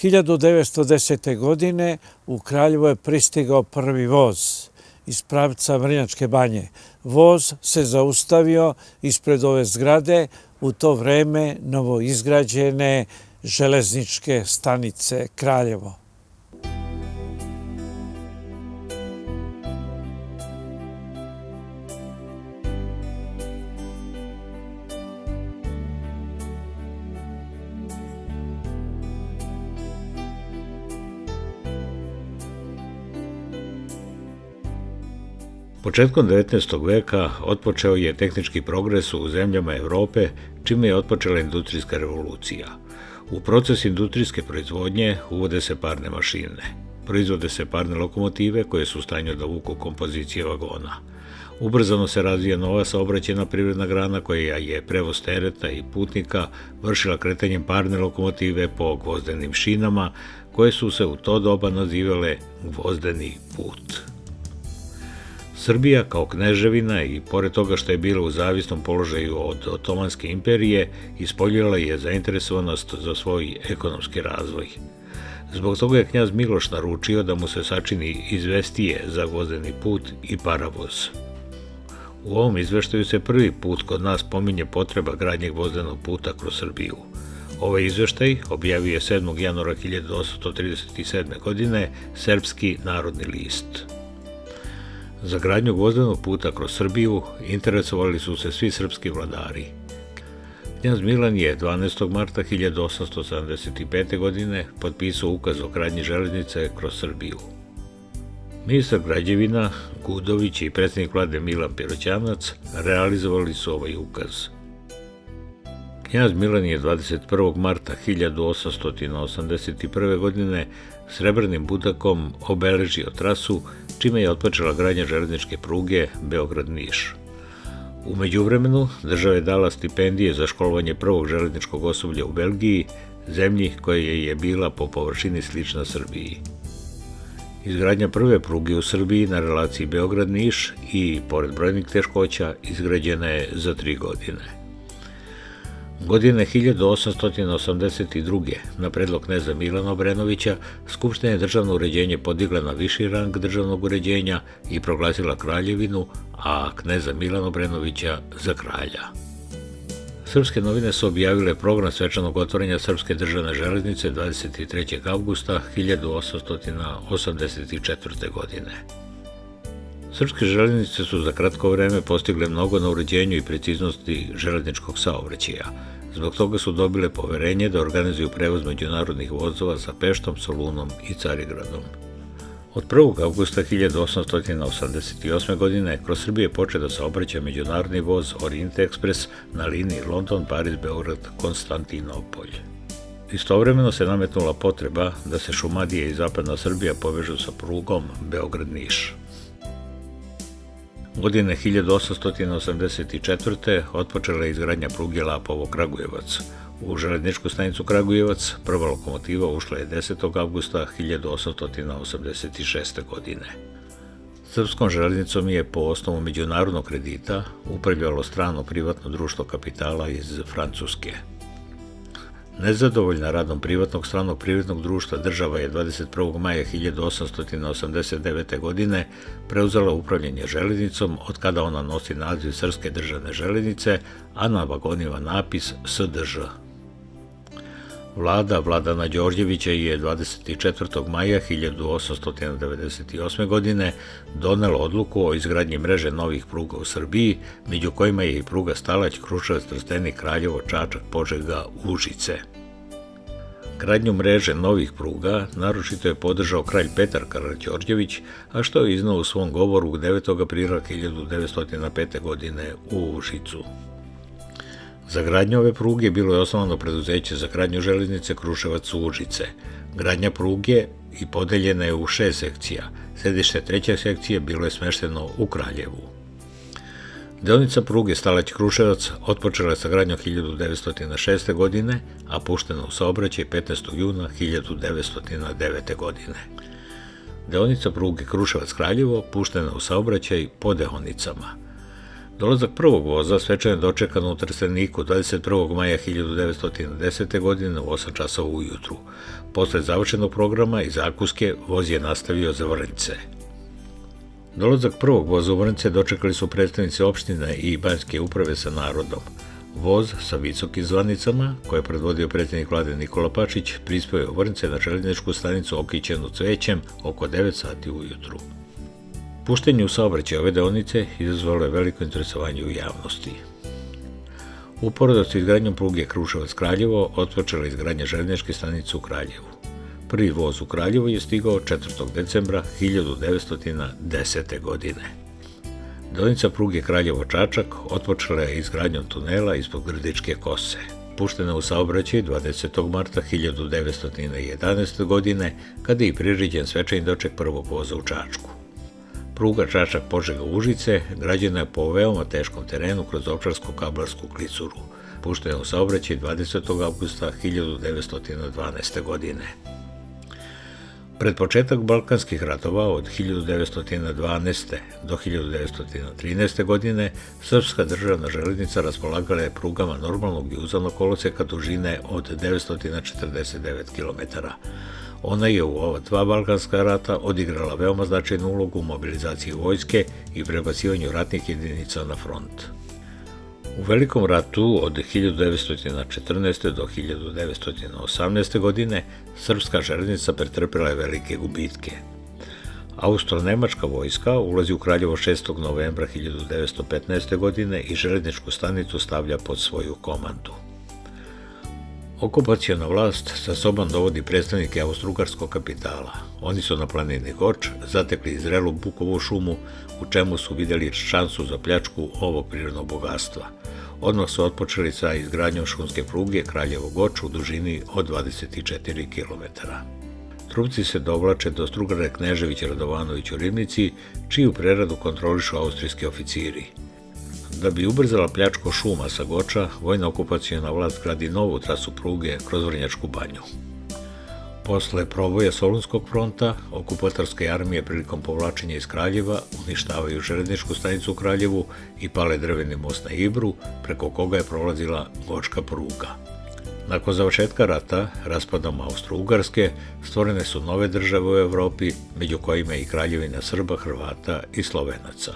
1910. godine u Kraljevo je pristigao prvi voz iz pravca Vrnjačke Banje. Voz se zaustavio ispred ove zgrade, u to vreme novoizgrađene železničke stanice Kraljevo. Početkom 19. veka otpočeo je tehnički progres u zemljama Evrope, čime je otpočela industrijska revolucija. U proces industrijske proizvodnje uvode se parne mašine. Proizvode se parne lokomotive koje su u stanju da vuku kompozicije vagona. Ubrzano se razvija nova saobraćajna privredna grana koja je prevoz tereta i putnika vršila kretanjem parne lokomotive po gvozdenim šinama koje su se u to doba nazivale gvozdeni put. Srbija kao kneževina i pored toga što je bila u zavisnom položaju od Otomanske imperije, ispoljila je zainteresovanost za svoj ekonomski razvoj. Zbog toga je knjaz Miloš naručio da mu se sačini izvestije za gvozdeni put i paravoz. U ovom izveštaju se prvi put kod nas pominje potreba gradnje gvozdenog puta kroz Srbiju. Ovaj izveštaj objavio je 7. januara 1837. godine Srpski narodni list. Za gradnju gvozdenog puta kroz Srbiju interesovali su se svi srpski vladari. Knjaz Milan je 12. marta 1875. godine potpisao ukaz o gradnji železnice kroz Srbiju. Ministar građevina Gudović i predsjednik vlade Milan Piroćanac realizovali su ovaj ukaz. Knjaz Milan je 21. marta 1881. godine srebrnim budakom obeležio trasu, čime je otpočela gradnja železničke pruge Beograd-Niš. U međuvremenu država je dala stipendije za školovanje prvog železničkog osoblja u Belgiji, zemlji koja je bila po površini slična Srbiji. Izgradnja prve pruge u Srbiji na relaciji Beograd-Niš i, pored brojnih teškoća, izgrađena je za 3 godine. Godine 1882. na predlog kneza Milana Obrenovića, Skupština je državno uređenje podigla na viši rang državnog uređenja i proglasila kraljevinu, a kneza Milana Obrenovića za kralja. Srpske novine su objavile program svečanog otvorenja Srpske državne železnice 23. avgusta 1884. godine. Srpske železnice su za kratko vreme postigle mnogo na uređenju i preciznosti železničkog saobraćaja. Zbog toga su dobile poverenje da organizuju prevoz međunarodnih vozova sa Peštom, Solunom i Carigradom. Od 1. avgusta 1888. godine kroz Srbiju je počeo da saobraća međunarodni voz Orient Express na liniji London, Pariz, Beograd, Konstantinopolj. Istovremeno se nametnula potreba da se Šumadija i zapadna Srbija povežu sa prugom Beograd-Niš. Godine 1884. otpočela je izgradnja pruge Lapovo-Kragujevac. U železničku stanicu Kragujevac prva lokomotiva ušla je 10. avgusta 1886. godine. Srpskom železnicom je po osnovu međunarodnog kredita upravljalo strano privatno društvo kapitala iz Francuske. Nezadovoljna radom privatnog stranog privrednog društva, država je 21. maja 1889. godine preuzela upravljanje železnicom, od kada ona nosi naziv Srpske državne železnice, a na vagonima napis SDŽ. Vlada Vladana Đorđevića je 24. maja 1898. godine donela odluku o izgradnji mreže novih pruga u Srbiji, među kojima je i pruga Stalać, Kruševac, Trstenik, Kraljevo, Čačak, Požega, Užice. Gradnju mreže novih pruga naročito je podržao kralj Petar Karađorđević, a što je iznao u svom govoru 9. aprila 1905. godine u Užicu. Za gradnju ove pruge bilo je osnovano preduzeće za gradnju železnice Kruševac-Užice. Gradnja pruge i podeljena je u 6 sekcija. Sedište 3. sekcije bilo je smešteno u Kraljevu. Deonica pruge Stalać-Kruševac otpočela je sa gradnjom 1906. godine, a puštena u saobraćaj 15. juna 1909. godine. Deonica pruge Kruševac-Kraljevo puštena u saobraćaj po deonicama. Dolazak prvog voza svečano je dočekan u Trsteniku 21. maja 1910. godine u 8 časova ujutru. Posle završenog programa i zakuske, voz je nastavio za Vrnjice. Dolazak prvog voza u Vrnjice dočekali su predstavnici opštine i Banjske uprave sa narodom. Voz sa visokim zvanicama, koje je predvodio predsjednik vlade Nikola Pašić, prispeo je u Vrnjice na željezničku stanicu okićenu cvećem oko 9 sati ujutru. Puštenje u saobraćaj ove deonice izazvalo je veliko interesovanje u javnosti. Uporedo s izgradnjom pruge Kruševac-Kraljevo otpočela je izgradnja željezničke stanice u Kraljevu. Prvi voz u Kraljevo je stigao 4. decembra 1910. godine. Deonica pruge Kraljevo-Čačak otpočela je izgradnjom tunela ispod Grdičke kose. Puštena u saobraćaj 20. marta 1911. godine, kada je i priređen svečani doček prvog voza u Čačku. Pruga Čačak-Požega-Užice građena je po veoma teškom terenu kroz Ovčarsko-Kablarsku klisuru. Puštena je u saobraćaj 20. avgusta 1912. godine. Pred početak Balkanskih ratova od 1912. do 1913. godine srpska državna železnica raspolagala je prugama normalnog i uzavnog koloseka dužine od 949 km. Ona je u ova dva Balkanska rata odigrala veoma značajnu ulogu u mobilizaciji vojske i prebacivanju ratnih jedinica na front. U Velikom ratu od 1914. do 1918. godine srpska železnica pretrpela je velike gubitke. Austro-nemačka vojska ulazi u Kraljevo 6. novembra 1915. godine i železničku stanicu stavlja pod svoju komandu. Okupaciona vlast sa sobom dovodi predstavnike austrougarskog kapitala. Oni su na planini Goč zatekli zrelu bukovu šumu, u čemu su vidjeli šansu za pljačku ovog prirodnog bogatstva. Odmah su otpočeli sa izgradnjom šumske pruge Kraljevo-Goč u dužini od 24 km. Trupci se dovlače do strugare Knežević Radovanović u Ribnici, čiju preradu kontrolišu austrijski oficiri. Da bi ubrzala pljačku šuma sa Goča, vojna okupaciona vlast gradi novu trasu pruge kroz Vrnjačku banju. Posle proboja Solunskog fronta, okupatorske armije prilikom povlačenja iz Kraljeva uništavaju železničku stanicu u Kraljevu i pale drveni most na Ibru, preko koga je prolazila Gočka pruga. Nakon završetka rata, raspadom Austro-Ugarske, stvorene su nove države u Evropi, među kojima je i kraljevina Srba, Hrvata i Slovenaca.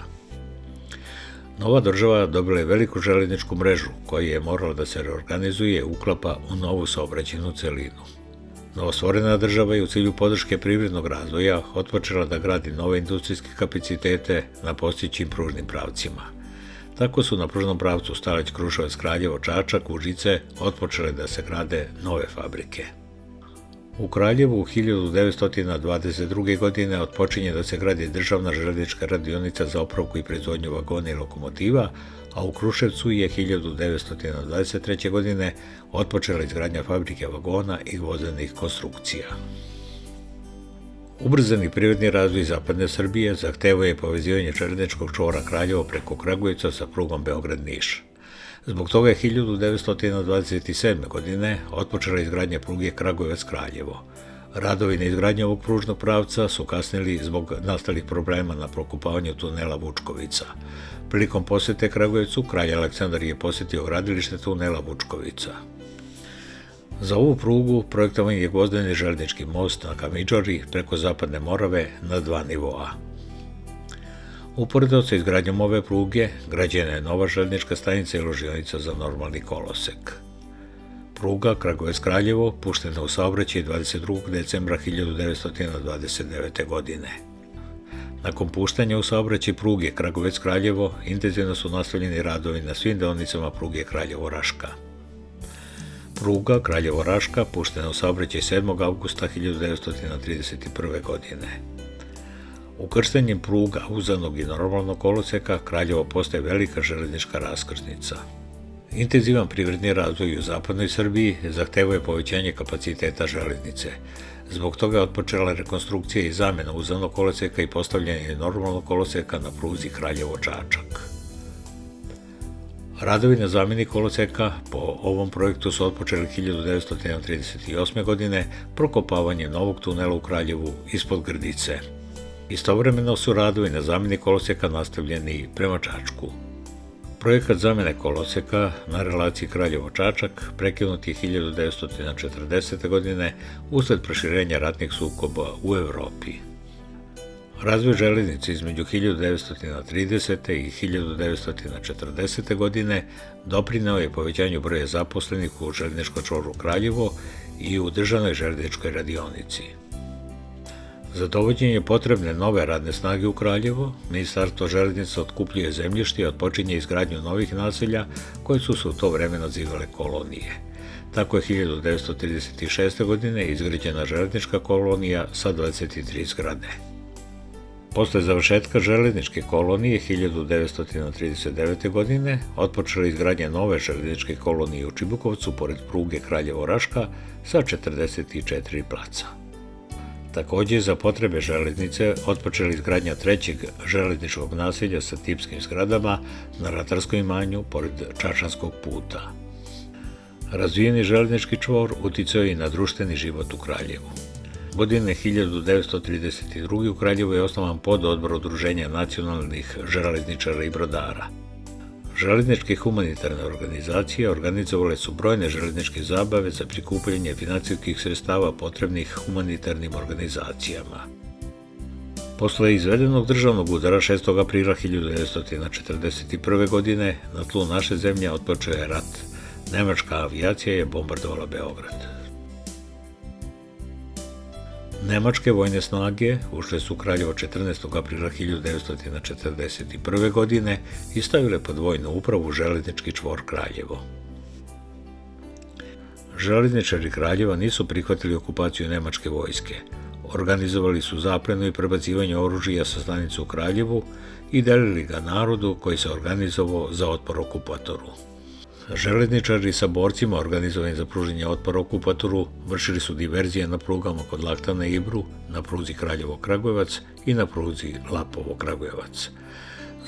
Nova država dobila je veliku železničku mrežu, koja je morala da se reorganizuje i uklapa u novu saobraćajnu celinu. Novostvorena država je u cilju podrške privrednog razvoja otpočela da gradi nove industrijske kapacitete na postojećim pružnim pravcima. Tako su na pružnom pravcu Stalać-Kruševac-Kraljevo-Čačak-Užice otpočele da se grade nove fabrike. U Kraljevu u 1922. godine otpočinje da se gradi državna železnička radionica za opravku i proizvodnju vagona i lokomotiva, a u Kruševcu je 1923. godine otpočela izgradnja fabrike vagona i vozenih konstrukcija. Ubrzani privredni razvoj zapadne Srbije zahtevao je povezivanje železničkog čvora Kraljevo preko Kragujevca sa prugom Beograd-Niš. Zbog toga je 1927. godine otpočela izgradnja pruge Kragujevac-Kraljevo. Radovi na izgradnji ovog pružnog pravca su kasnili zbog nastalih problema na prokopavanju tunela Vučkovica. Prilikom posete Kragujevcu, kralj Aleksandar je posetio gradilište tunela Vučkovica. Za ovu prugu projektovan je gvozdeni železnički most na Kamidžori preko Zapadne Morave na 2 nivoa. Uporedo sa izgradnjom ove pruge, građena je nova železnička stanica i ložionica za normalni kolosek. Pruga Kragujevac-Kraljevo puštena u saobraćaj 22. decembra 1929. godine. Nakon puštanja u saobraćaj pruge Kragujevac-Kraljevo, intenzivno su nastavljeni radovi na svim deonicama pruge Kraljevo-Raška. Pruga Kraljevo-Raška puštena u saobraćaj 7. avgusta 1931. godine. Ukrštanjem pruga uzavnog i normalnog koloseka Kraljevo postaje velika železnička raskrsnica. Intenzivan privredni razvoj u zapadnoj Srbiji zahtevao je povećanje kapaciteta železnice. Zbog toga je otpočela rekonstrukcija i zamena uzavnog koloseka i postavljanje normalnog koloseka na pruzi Kraljevo-Čačak. Radovi na zameni koloseka po ovom projektu su otpočeli 1938. godine prokopavanjem novog tunela u Kraljevu ispod Grdice. Istovremeno su radovi na zameni koloseka nastavljeni prema Čačku. Projekat zamene koloseka na relaciji Kraljevo-Čačak prekinut je 1940. godine usled proširenja ratnih sukoba u Evropi. Razvoj železnice između 1930. i 1940. godine doprineo je povećanju broja zaposlenih u željezničkom čvoru Kraljevo i u državnoj željezničkoj radionici. Za dovođenje potrebne nove radne snage u Kraljevo, Ministarstvo železnica otkupljuje zemljište i otpočinje izgradnju novih naselja koje su se u to vreme nazivale kolonije. Tako je 1936. godine izgrađena železnička kolonija sa 23 zgrade. Posle završetka železničke kolonije 1939. godine otpočela izgradnja nove železničke kolonije u Čibukovcu pored pruge Kraljevo-Raška sa 44 placa. Takođe, za potrebe železnice otpočela izgradnja trećeg železničkog naselja sa tipskim zgradama na ratarskom imanju pored Čačanskog puta. Razvijeni železnički čvor uticao je i na društveni život u Kraljevu. Godine 1932. u Kraljevu je osnovan pododbor Udruženja nacionalnih železničara i brodara. Železničke humanitarne organizacije organizovale su brojne železničke zabave za prikupljanje finansijskih sredstava potrebnih humanitarnim organizacijama. Posle izvedenog državnog udara 6. aprila 1941. godine na tlu naše zemlje otpočeo je rat. Nemačka avijacija je bombardovala Beograd. Nemačke vojne snage ušle su u Kraljevo 14. aprila 1941. godine i stavile pod vojnu upravu železnički čvor Kraljevo. Železničari Kraljeva nisu prihvatili okupaciju nemačke vojske. Organizovali su zaplenu i prebacivanje oružja sa stanice u Kraljevu i delili ga narodu koji se organizovao za otpor okupatoru. Železničari sa borcima organizovani za pružanje otpora okupatoru vršili su diverzije na prugama kod Lahtana i Ibru, na pruzi Kraljevo-Kragujevac i na pruzi Lapovo-Kragujevac.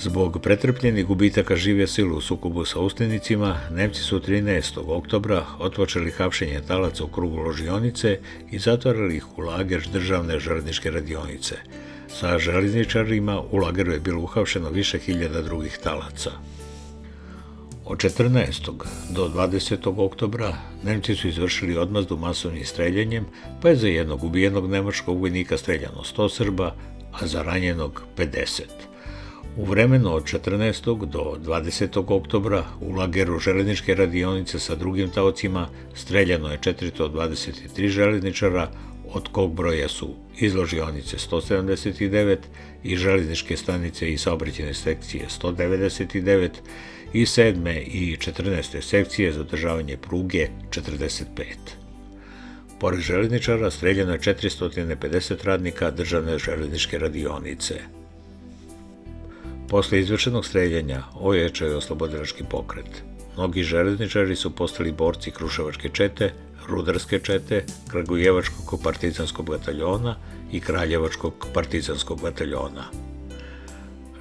Zbog pretrpljenih gubitaka žive sile u sukobu sa ustanicima, Nemci su 13. oktobra otpočeli hapšenje talaca u krugu ložionice i zatvarali ih u lager državne železničke radionice. Sa železničarima u lageru je bilo uhapšeno više hiljada drugih talaca. Od 14. do 20. oktobra Nemci su izvršili odmazdu masovnim streljanjem, pa je za jednog ubijenog nemačkog vojnika streljano 100 Srba, a za ranjenog 50. U vremenu od 14. do 20. oktobra u lageru železničke radionice sa drugim taocima streljano je 423 železničara, od kog broja su iz ložionice 179 i železničke stanice i saobraćajne sekcije 199 i 7. i 14. sekcije za održavanje pruge 45. Pored železničara streljano je 450 radnika državne železničke radionice. Posle izvršenog streljanja ojačao je oslobodilački pokret. Mnogi železničari su postali borci Kruševačke čete, Rudarske čete, Kragujevačkog partizanskog bataljona i Kraljevačkog partizanskog bataljona.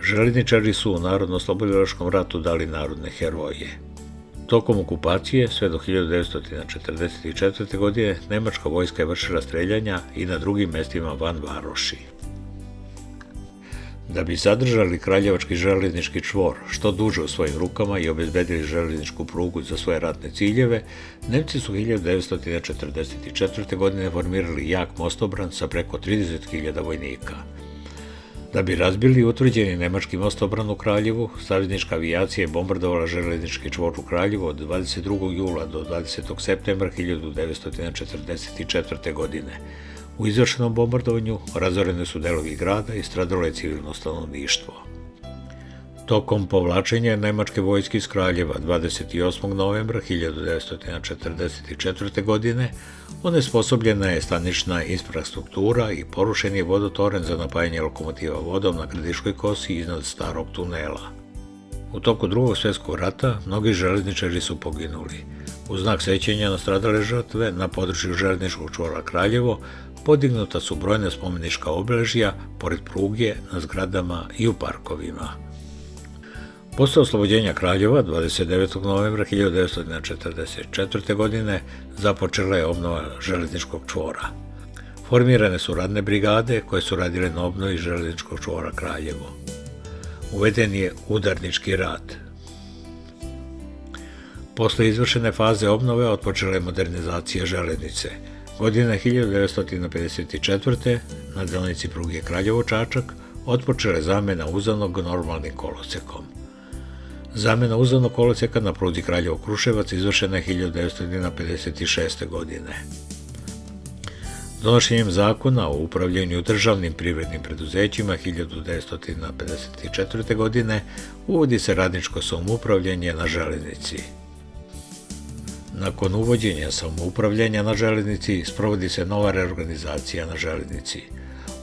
Železničari su u Narodno-oslobodilačkom ratu dali narodne heroje. Tokom okupacije, sve do 1944. godine, nemačka vojska je vršila streljanja i na drugim mestima van varoši. Da bi zadržali kraljevački železnički čvor što duže u svojim rukama i obezbedili železničku prugu za svoje ratne ciljeve, Nemci su 1944. godine formirali jak mostobran sa preko 30.000 vojnika. Da bi razbili utvrđeni nemački mostobran u Kraljevu, saveznička avijacija je bombardovala železnički čvor u Kraljevu od 22. jula do 20. septembra 1944. godine. U izvršenom bombardovanju razorene su delovi grada i stradalo je civilno stanovništvo. Tokom povlačenja nemačke vojske iz Kraljeva 28. novembra 1944. godine onesposobljena je stanična infrastruktura i porušen je vodotoren za napajanje lokomotiva vodom na Gradiškoj kosi iznad starog tunela. U toku Drugog svjetskog rata mnogi železničari su poginuli. U znak sećanja na stradale žrtve na području železničkog čvora Kraljevo podignuta su brojna spomenička obeležja pored pruge, na zgradama i u parkovima. Posle oslobođenja Kraljeva 29. novembra 1944. godine započela je obnova železničkog čvora. Formirane su radne brigade koje su radile na obnovi železničkog čvora Kraljevo. Uveden je udarnički rad. Posle izvršene faze obnove otpočela je modernizacija železnice. Godine 1954. na deonici pruge Kraljevo-Čačak otpočela je zamena uzanog normalnim kolosekom. Zamena uzanog koloseka na pruzi Kraljevo-Kruševac izvršena je 1956. godine. Donošenjem zakona o upravljanju državnim privrednim preduzećima 1954. godine uvodi se radničko samoupravljanje na železnici. Nakon uvođenja samoupravljanja na železnici sprovodi se nova reorganizacija na železnici.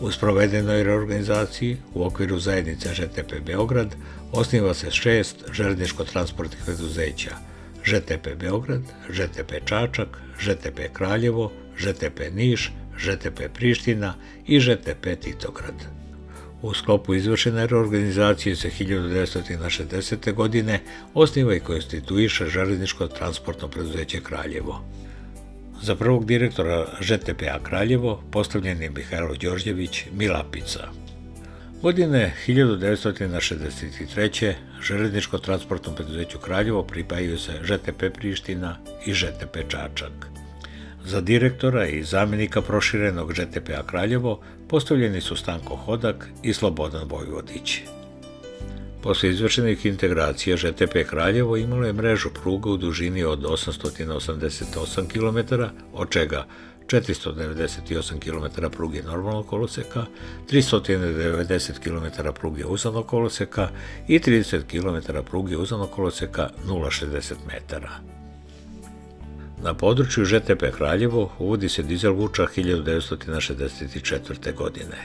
U sprovedenoj reorganizaciji u okviru zajednice ŽTP Beograd osniva se 6 železničko-transportnih preduzeća: ŽTP Beograd, ŽTP Čačak, ŽTP Kraljevo, ŽTP Niš, ŽTP Priština i ŽTP Titograd. U sklopu izvršene reorganizacije se 1960. godine osniva i konstituiše železničko transportno preduzeće Kraljevo. Za prvog direktora ŽTP-a Kraljevo postavljen je Mihajlo Đorđević Milapica. Godine 1963. železničko transportnom preduzeću Kraljevo pripajaju se ŽTP Priština i ŽTP Čačak. Za direktora i zamjenika proširenog ŽTP-a Kraljevo postavljeni su Stanko Hodak i Slobodan Vojvodić. Posle izvršenih integracija ŽTP Kraljevo imalo je mrežu pruga u dužini od 888 km, od čega 498 km pruge normalnog koloseka, 390 km pruge uzanog koloseka i 30 km pruge uzanog koloseka 0,60 metara. Na području ŽTP Kraljevo uvodi se dizel vuča 1964. godine.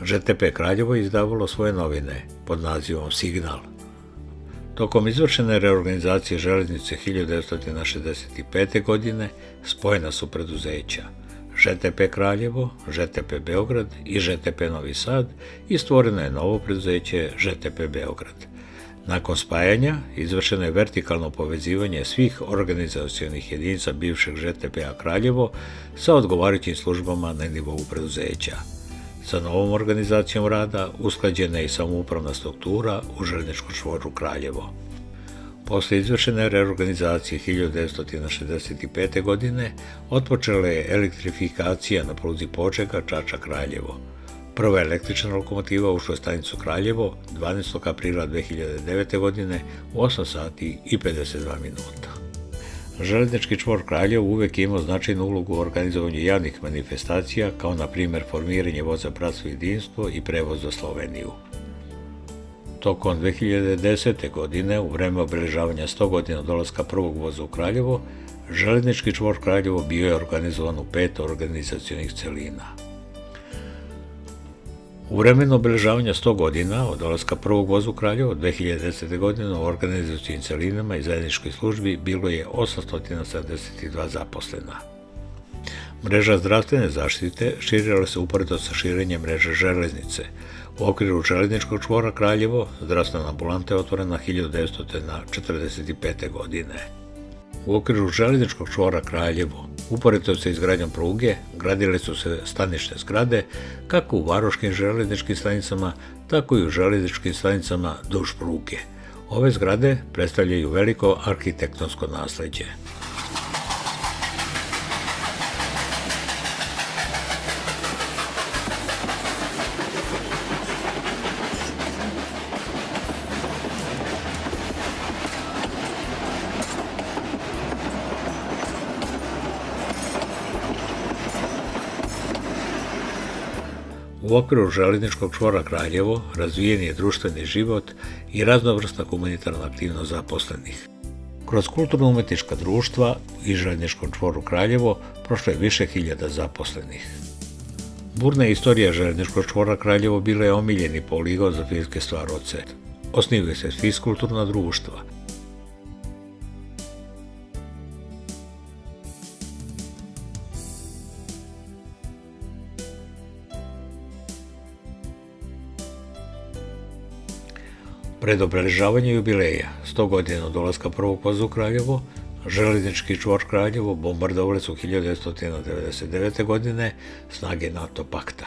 ŽTP Kraljevo je izdavalo svoje novine pod nazivom Signal. Tokom izvršene reorganizacije železnice 1965. godine spojena su preduzeća ŽTP Kraljevo, ŽTP Beograd i ŽTP Novi Sad i stvoreno je novo preduzeće ŽTP Beograd. Nakon spajanja izvršeno je vertikalno povezivanje svih organizacionih jedinica bivšeg ŽTP-a Kraljevo sa odgovarajućim službama na nivou preduzeća. Sa novom organizacijom rada usklađena je i samoupravna struktura u železničkom čvoru Kraljevo. Posle izvršene reorganizacije 1965. godine otpočela je elektrifikacija na pruzi Počeka Čačak-Kraljevo. Prva električna lokomotiva ušla u stanicu Kraljevo 12. aprila 2009. godine u 8 sati i 52 minuta. Železnički čvor Kraljevo uvek je imao značajnu ulogu u organizovanju javnih manifestacija, kao na primjer formiranje voza Bratstvo i jedinstvo i prevoz za Sloveniju. Tokom 2010. godine, u vreme obeležavanja 100 godina dolaska prvog voza u Kraljevo, železnički čvor Kraljevo bio je organizovan u 5 organizacionih celina. U vremenu obeležavanja 100 godina od dolaska prvog voza u Kraljevo 2010. godine u organizacijnim celinama i zajedničkoj službi bilo je 872 zaposlena. Mreža zdravstvene zaštite širila se uporedo sa širenjem mreže železnice. U okviru železničkog čvora Kraljevo zdravstvena ambulanta je otvorena 1945. godine. U okviru železničkog čvora Kraljevo, uporedo sa izgradnjom pruge, gradile su se stanične zgrade kako u varoškim železničkim stanicama, tako i u železničkim stanicama duž pruge. Ove zgrade predstavljaju veliko arhitektonsko nasleđe. U okviru železničkog čvora Kraljevo razvijen je društveni život i raznovrsna humanitarna aktivnost zaposlenih. Kroz kulturno-umetnička društva i železničkom čvoru Kraljevo prošlo je više hiljada zaposlenih. Burna istorija železničkog čvora Kraljevo bila je omiljeni poligon za filmske stvaroce. Osnivaju se fiskulturna društva. Pred obeležavanje jubileja, 100 godina od dolaska prvog voza u Kraljevo, železnički čvor Kraljevo bombardovale su 1999. godine snage NATO pakta.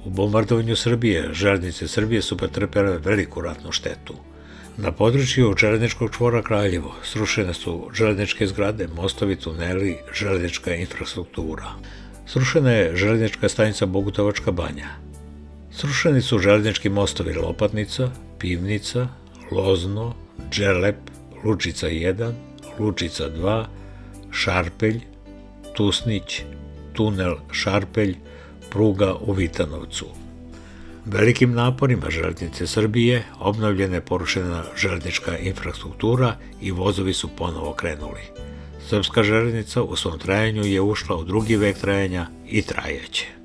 U bombardovanju Srbije, železnice Srbije su pretrpele veliku ratnu štetu. Na području željezničkog čvora Kraljevo srušene su željezničke zgrade, mostovi, tuneli, željeznička infrastruktura. Srušena je željeznička stanica Bogutovačka banja. Srušeni su željeznički mostovi Lopatnica, Pivnica, Lozno, Đelep, Lučica 1, Lučica 2, Šarpelj, Tusnić, tunel Šarpelj, pruga u Vitanovcu. Velikim naporima Železnice Srbije obnovljena je porušena željeznička infrastruktura i vozovi su ponovo krenuli. Srpska željeznica u svom trajanju je ušla u drugi vek trajanja i trajaće.